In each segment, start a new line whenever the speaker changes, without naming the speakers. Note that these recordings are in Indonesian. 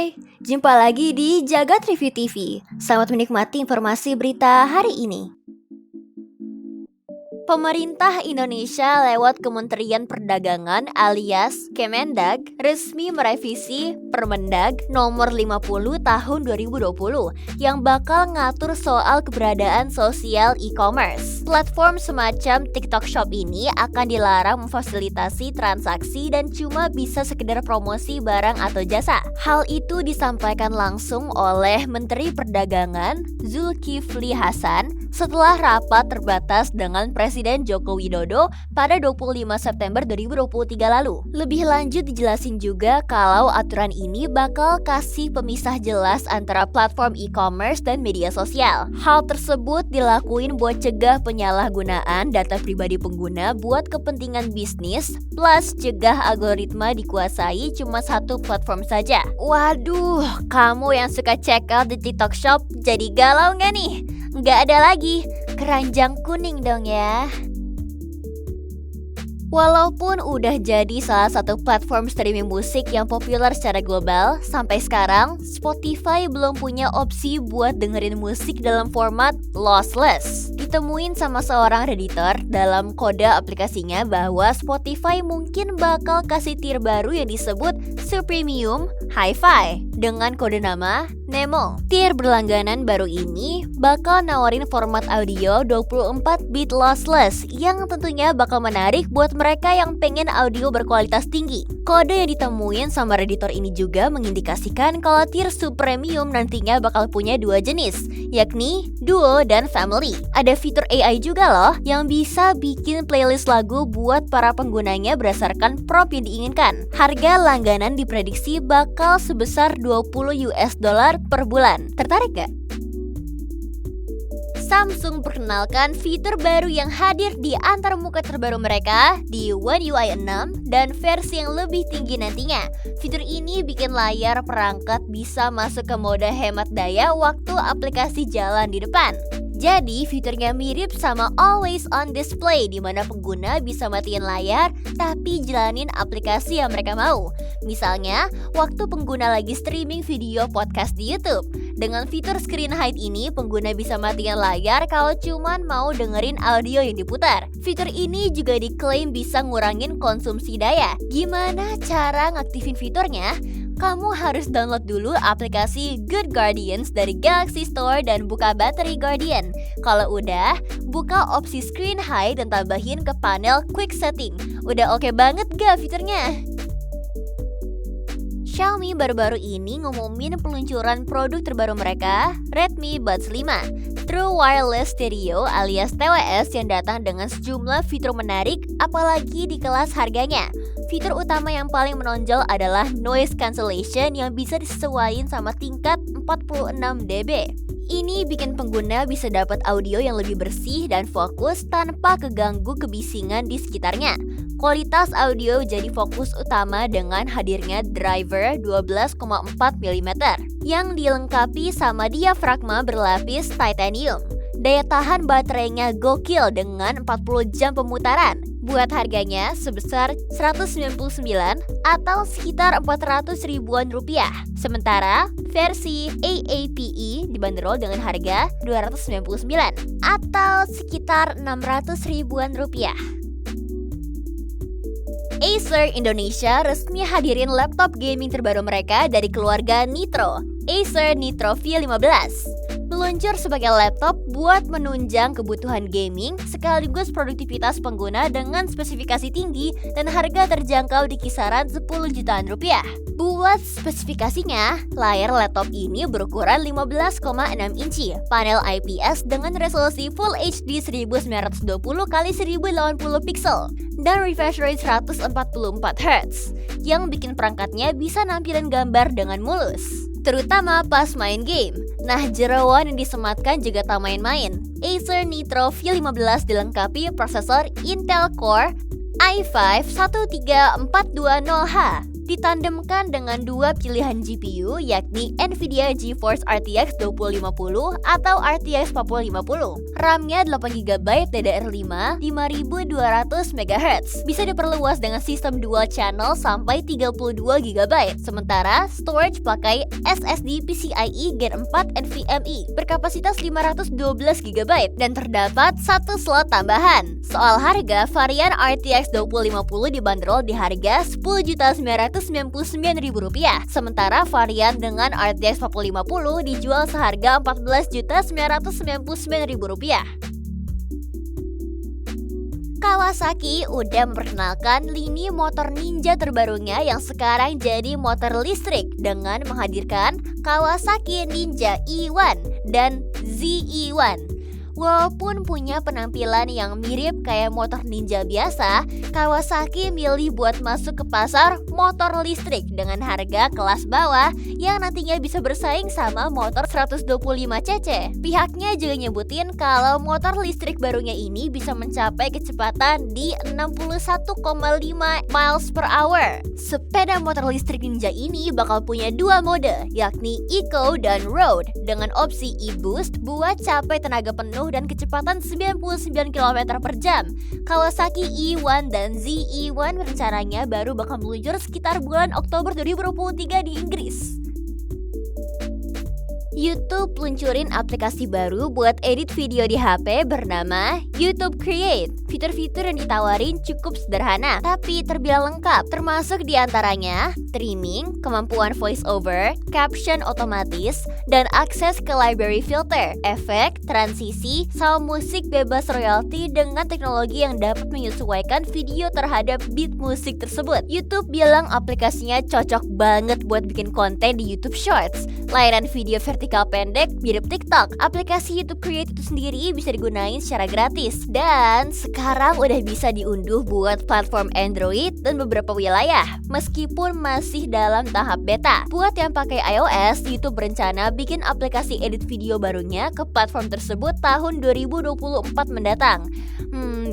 Hai, jumpa lagi di Jagat Review TV. Selamat menikmati informasi berita hari ini. Pemerintah Indonesia lewat Kementerian Perdagangan alias Kemendag resmi merevisi Permendag nomor 50 tahun 2020 yang bakal ngatur soal keberadaan sosial e-commerce. Platform semacam TikTok Shop ini akan dilarang memfasilitasi transaksi dan cuma bisa sekedar promosi barang atau jasa. Hal itu disampaikan langsung oleh Menteri Perdagangan Zulkifli Hasan setelah rapat terbatas dengan Presiden Joko Widodo pada 25 September 2023 lalu. Lebih lanjut dijelasin juga kalau aturan ini bakal kasih pemisah jelas antara platform e-commerce dan media sosial. Hal tersebut dilakuin buat cegah penyalahgunaan data pribadi pengguna buat kepentingan bisnis, plus cegah algoritma dikuasai cuma satu platform saja. Waduh, kamu yang suka check out di TikTok Shop jadi galau nggak nih? Nggak ada lagi, keranjang kuning dong ya. Walaupun udah jadi salah satu platform streaming musik yang populer secara global, sampai sekarang Spotify belum punya opsi buat dengerin musik dalam format lossless. Ditemuin sama seorang redditor dalam kode aplikasinya bahwa Spotify mungkin bakal kasih tier baru yang disebut Supremium Hi-Fi dengan kode nama Nemo. Tier berlangganan baru ini bakal nawarin format audio 24 bit lossless yang tentunya bakal menarik buat mereka yang pengen audio berkualitas tinggi. Kode yang ditemuin sama redditor ini juga mengindikasikan kalau tier Supremium nantinya bakal punya dua jenis, yakni Duo dan Family. Ada fitur AI juga loh yang bisa bikin playlist lagu buat para penggunanya berdasarkan prompt yang diinginkan. Harga langganan diprediksi bakal sebesar $20 per bulan. Tertarik gak? Samsung perkenalkan fitur baru yang hadir di antarmuka terbaru mereka di One UI 6 dan versi yang lebih tinggi nantinya. Fitur ini bikin layar perangkat bisa masuk ke mode hemat daya waktu aplikasi jalan di depan. Jadi fiturnya mirip sama Always On Display di mana pengguna bisa matiin layar tapi jalanin aplikasi yang mereka mau. Misalnya, waktu pengguna lagi streaming video podcast di YouTube. Dengan fitur Screen Hide ini, pengguna bisa matiin layar kalau cuman mau dengerin audio yang diputar. Fitur ini juga diklaim bisa ngurangin konsumsi daya. Gimana cara ngaktifin fiturnya? Kamu harus download dulu aplikasi Good Guardians dari Galaxy Store dan buka Battery Guardian. Kalau udah, buka opsi Screen Hide dan tambahin ke panel Quick Setting. Udah oke banget gak fiturnya? Xiaomi baru-baru ini ngumumin peluncuran produk terbaru mereka, Redmi Buds 5. True Wireless Stereo alias TWS yang datang dengan sejumlah fitur menarik, apalagi di kelas harganya. Fitur utama yang paling menonjol adalah noise cancellation yang bisa disesuaikan sama tingkat 46 dB. Ini bikin pengguna bisa dapat audio yang lebih bersih dan fokus tanpa keganggu kebisingan di sekitarnya. Kualitas audio jadi fokus utama dengan hadirnya driver 12,4 mm yang dilengkapi sama diafragma berlapis titanium. Daya tahan baterainya gokil dengan 40 jam pemutaran. Buat harganya sebesar 199 atau sekitar 400 ribuan rupiah. Sementara versi AAPE dibanderol dengan harga 299 atau sekitar 600 ribuan rupiah. Acer Indonesia resmi hadirin laptop gaming terbaru mereka dari keluarga Nitro, Acer Nitro V15. Meluncur sebagai laptop buat menunjang kebutuhan gaming sekaligus produktivitas pengguna dengan spesifikasi tinggi dan harga terjangkau di kisaran 10 jutaan rupiah. Buat spesifikasinya, layar laptop ini berukuran 15,6 inci, panel IPS dengan resolusi Full HD 1920x1080 pixel, dan refresh rate 144 Hz, yang bikin perangkatnya bisa nampilin gambar dengan mulus, terutama pas main game. Nah, jeroan yang disematkan juga tak main-main. Acer Nitro V15 dilengkapi prosesor Intel Core i5-13420H ditandemkan dengan dua pilihan GPU yakni Nvidia GeForce RTX 2050 atau RTX 4050. RAM-nya 8GB DDR5 5200 MHz. Bisa diperluas dengan sistem dual channel sampai 32GB. Sementara storage pakai SSD PCIe Gen 4 NVMe berkapasitas 512GB dan terdapat satu slot tambahan. Soal harga, varian RTX 2050 dibanderol di harga Rp10.999.000. Sementara varian dengan RTX 4050 dijual seharga Rp14.999.000. Kawasaki udah memperkenalkan lini motor Ninja terbarunya yang sekarang jadi motor listrik dengan menghadirkan Kawasaki Ninja E1 dan ZE1. Walaupun punya penampilan yang mirip kayak motor Ninja biasa, Kawasaki milih buat masuk ke pasar motor listrik dengan harga kelas bawah yang nantinya bisa bersaing sama motor 125cc. Pihaknya juga nyebutin kalau motor listrik barunya ini bisa mencapai kecepatan di 61,5 miles per hour. Sepeda motor listrik Ninja ini bakal punya dua mode, yakni Eco dan Road, dengan opsi e-boost buat capai tenaga penuh dan kecepatan 99 km per jam. Kawasaki E1 dan ZE1 rencananya baru bakal meluncur sekitar bulan Oktober 2023 di Inggris. YouTube peluncurin aplikasi baru buat edit video di HP bernama YouTube Create. Fitur-fitur yang ditawarin cukup sederhana, tapi terbilang lengkap, termasuk diantaranya streaming, kemampuan voice over, caption otomatis, dan akses ke library filter, efek, transisi, sama musik bebas royalti dengan teknologi yang dapat menyesuaikan video terhadap beat musik tersebut. YouTube bilang aplikasinya cocok banget buat bikin konten di YouTube Shorts, layanan video vertikal pendek mirip TikTok. Aplikasi YouTube Create itu sendiri bisa digunain secara gratis dan sekarang udah bisa diunduh buat platform Android dan beberapa wilayah, meskipun masih dalam tahap beta. Buat yang pakai iOS, YouTube berencana bikin aplikasi edit video barunya ke platform tersebut tahun 2024 mendatang.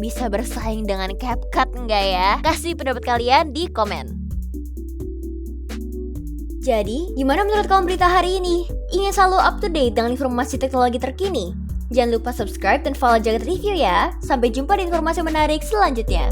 Bisa bersaing dengan CapCut nggak ya? Kasih pendapat kalian di komen. Jadi, gimana menurut kamu berita hari ini? Ingin selalu up to date dengan informasi teknologi terkini? Jangan lupa subscribe dan follow Jagat Review ya. Sampai jumpa di informasi menarik selanjutnya.